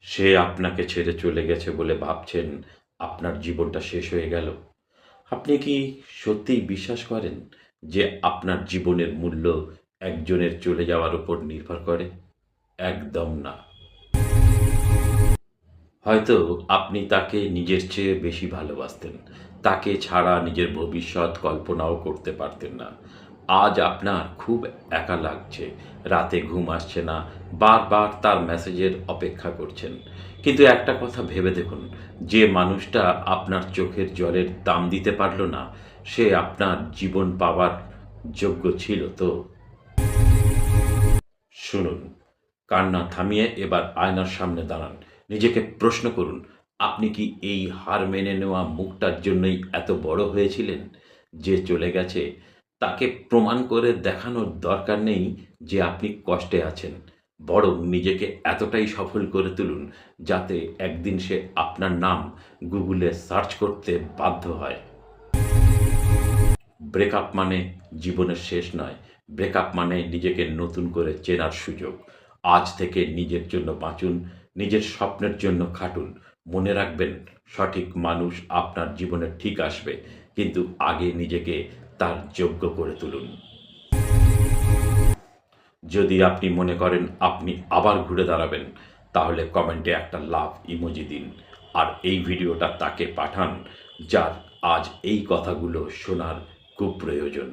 সে আপনাকে ছেড়ে চলে গেছে বলে ভাবছেন আপনার জীবনটা শেষ হয়ে গেল। আপনি কি সত্যিই বিশ্বাস করেন যে আপনার জীবনের মূল্য একজনের চলে যাওয়ার উপর নির্ভর করে? একদম না। হয়তো আপনি তাকে নিজের চেয়ে বেশি ভালোবাসতেন। তাকে ছাড়া নিজের ভবিষ্যৎ কল্পনাও করতে পারতেন না। আজ আপনার খুব একা লাগছে, রাতে ঘুম আসছে না, বারবার তার মেসেজের অপেক্ষা করছেন। কিন্তু একটা কথা ভেবে দেখুন, যে মানুষটা আপনার চোখের জলের দাম দিতে পারল না, সে আপনার জীবন পাওয়ার যোগ্য ছিল তো? শুনুন, কান্না থামিয়ে এবার আয়নার সামনে দাঁড়ান। নিজেকে প্রশ্ন করুন, আপনি কি এই হার মেনে নেওয়া মুখটার জন্যই এত বড় হয়েছিলেন? যে চলে গেছে, তাকে প্রমাণ করে দেখানোর দরকার নেই যে আপনি কষ্টে আছেন। বরং নিজেকে এতটাই সফল করে তুলুন, যাতে একদিন সে আপনার নাম গুগলে সার্চ করতে বাধ্য হয়। ব্রেকআপ মানে জীবনের শেষ নয়। ব্রেকআপ মানে নিজেকে নতুন করে চেনার সুযোগ। আজ থেকে নিজের জন্য বাঁচুন, নিজের স্বপ্নের জন্য খাটুন। মনে রাখবেন, সঠিক মানুষ আপনার জীবনে ঠিক আসবে, কিন্তু আগে নিজেকে তার যোগ্য করে তুলুন। যদি আপনি মনে করেন আপনি আবার ঘুরে দাঁড়াবেন, তাহলে কমেন্টে একটা লাভ ইমোজি দিন। আর এই ভিডিওটা তাকে পাঠান, যার আজ এই কথাগুলো শোনার খুব প্রয়োজন।